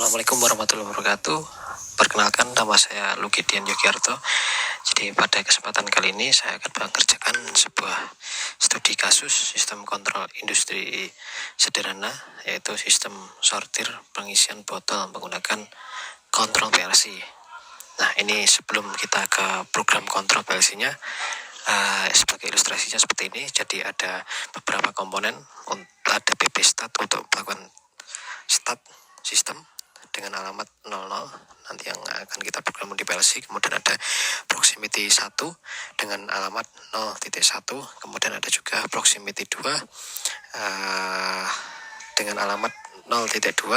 Assalamualaikum warahmatullahi wabarakatuh. Perkenalkan, nama saya Lukidian Yogyarto. Jadi pada kesempatan kali ini saya akan mengerjakan sebuah studi kasus sistem kontrol industri sederhana, yaitu sistem sortir pengisian botol menggunakan kontrol PLC. Nah, ini sebelum kita ke program kontrol PLC-nya, sebagai ilustrasinya seperti ini. Jadi ada beberapa komponen, ada PP start untuk melakukan start sistem dengan alamat 00, nanti yang akan kita program di PLC. Kemudian ada proximity 1 dengan alamat 0.1, kemudian ada juga proximity 2 dengan alamat 0.2,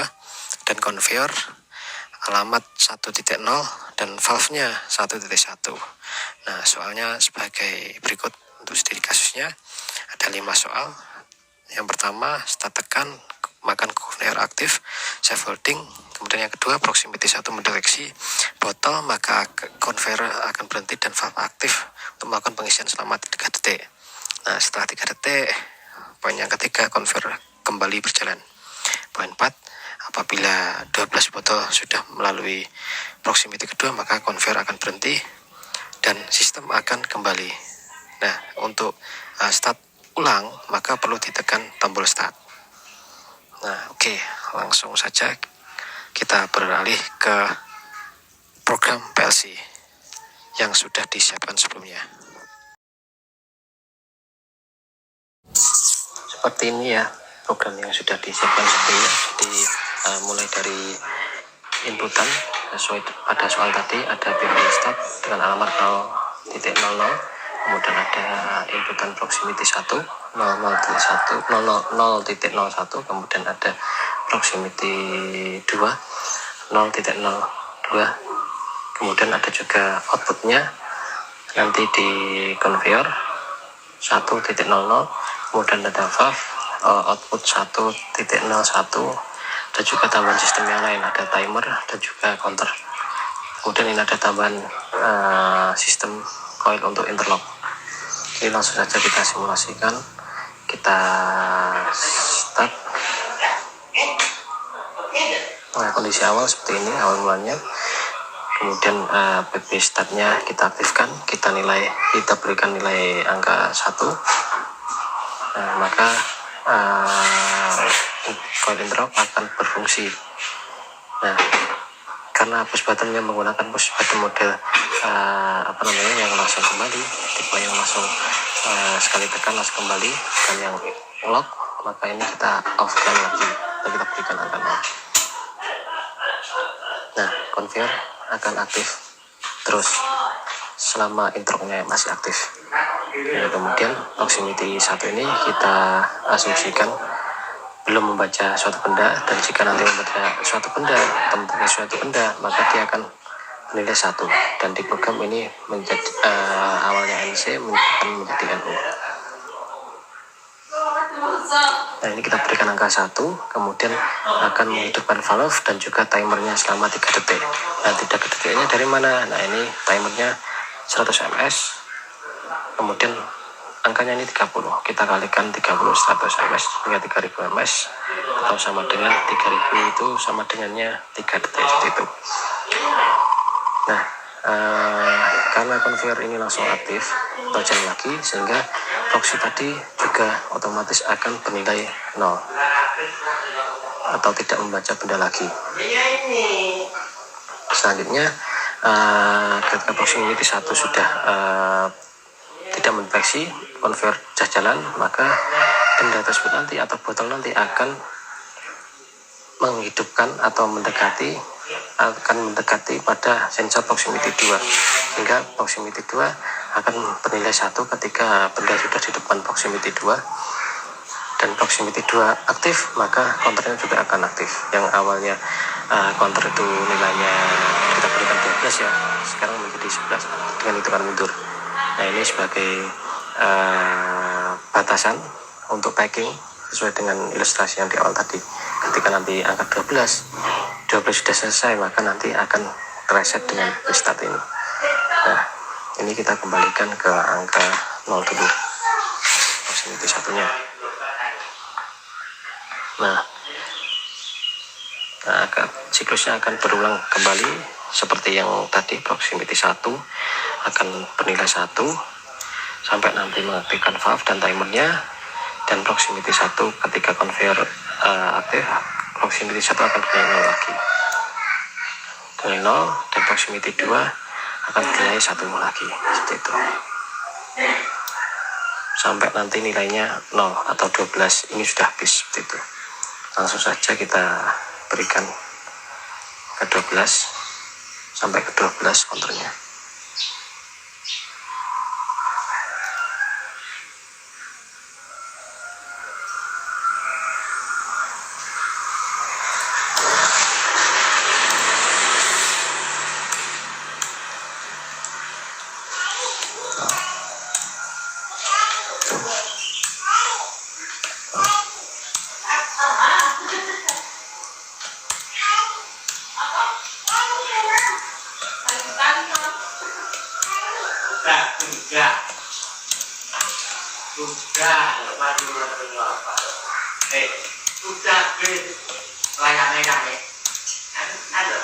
dan conveyor alamat 1.0 dan valve-nya 1.1. Nah, soalnya sebagai berikut. Untuk studi kasusnya ada 5 soal. Yang pertama, start tekan makan conveyor aktif, safe holding. Kemudian yang kedua, proximity 1 mendeteksi botol, maka conveyor akan berhenti dan valve aktif untuk melakukan pengisian selama 3 detik. Nah, setelah 3 detik, poin yang ketiga, conveyor kembali berjalan. Poin 4, apabila 12 botol sudah melalui proximity kedua, maka conveyor akan berhenti dan sistem akan kembali. Nah, untuk start ulang, maka perlu ditekan tombol start. Nah, oke, langsung saja kita beralih ke program PLC yang sudah disiapkan sebelumnya. Seperti ini ya program yang sudah disiapkan sebelumnya. Jadi mulai dari inputan sesuai pada soal tadi, ada PP start dengan alamat 0.00, kemudian ada inputan proximity 1 0.1, kemudian ada proximity 2 0.02, kemudian ada juga outputnya nanti di conveyor 1.00, kemudian ada valve output 1.01, ada juga tambahan sistem yang lain, ada timer dan juga counter. Kemudian ini ada tambahan sistem coil untuk interlock. Jadi langsung saja kita simulasikan. Kita start. Nah, kondisi awal seperti ini, awal mulanya. Kemudian PP startnya kita aktifkan, kita berikan nilai angka 1. Nah, maka coil interlock akan berfungsi. Nah, karena push buttonnya menggunakan push button model yang langsung kembali, tipe yang langsung sekali tekan langsung kembali, dan yang lock, maka ini kita off-kan lagi dan kita berikan angka 0. Nah, conveyor akan aktif terus selama interlocknya masih aktif. Nah, kemudian proximity 1 ini kita asumsikan belum membaca suatu benda, dan jika nanti membaca suatu benda atau membaca suatu benda, maka dia akan menilai 1, dan di program ini menjadi awalnya NC akan menjadi NO. Nah, ini kita berikan angka 1, kemudian akan menghidupkan valve dan juga timernya selama 3 detik. Nah, 3 detiknya dari mana? Nah, ini timernya 100 ms, kemudian angkanya ini 30, kita kalikan 30 100 ms hingga 3000 ms, atau sama dengan 3000 itu sama dengannya 3 detik seperti itu. Nah, karena conveyor ini langsung aktif atau jalan lagi, sehingga proxy tadi juga otomatis akan bernilai 0 atau tidak membaca benda lagi. Selanjutnya, ketika proximity 1 sudah tidak mendeteksi, conveyor sudah jalan, maka benda tersebut nanti atau botol nanti akan menghidupkan atau mendekati pada sensor proximity 2, sehingga proximity 2 akan bernilai 1 ketika benda sudah di depan proximity 2, dan proximity 2 aktif, maka counternya juga akan aktif. Yang awalnya counter itu nilainya kita berikan 12 ya, sekarang menjadi 11 dengan hitungan mundur. Nah, ini sebagai batasan untuk packing sesuai dengan ilustrasi yang di awal tadi. Ketika nanti angka 12 sudah selesai, maka nanti akan reset dengan restart ini. Nah, ini kita kembalikan ke angka 0 dulu, proximity 1-nya. Nah, Nah, siklusnya akan berulang kembali seperti yang tadi. Proximity 1 akan bernilai 1 sampai nanti mengaktifkan valve dan timernya, dan proximity 1 ketika conveyor aktif, proximity 1 akan bernilai 0 lagi, bernilai 0, dan proximity 2 akan bernilai 1 lagi, seperti itu sampai nanti nilainya 0 atau 12. Ini sudah habis, seperti itu. Langsung saja kita berikan ke 12 sampai ke 12 counternya.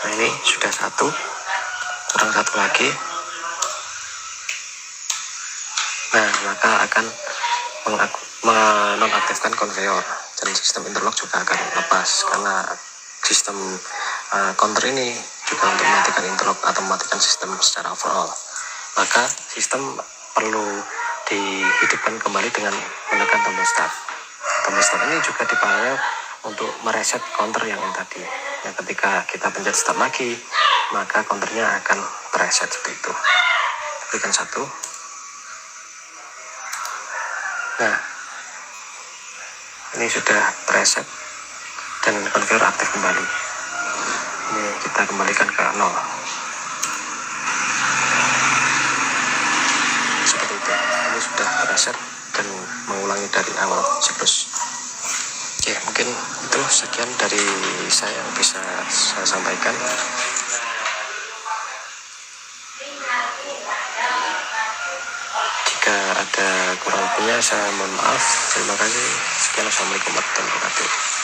Nah, ini sudah 1, kurang 1 lagi. Nah, maka akan menonaktifkan conveyor, dan sistem interlock juga akan lepas, karena sistem counter ini juga untuk mematikan interlock atau mematikan sistem secara overall. Maka sistem perlu dihidupkan kembali dengan menekan tombol start. Tombol start ini juga dipakai untuk mereset counter yang tadi. Nah, ketika kita pencet start lagi, maka counternya akan preset seperti itu. Berikan 1. Nah, ini sudah preset dan conveyor aktif kembali. Ini kita kembalikan ke 0. Seperti itu. Ini sudah preset dan mengulangi dari awal siklus. Oke, mungkin itu sekian dari saya yang bisa saya sampaikan. Jika ada kurang lebihnya saya mohon maaf. Terima kasih. Sekian. Assalamualaikum warahmatullahi wabarakatuh.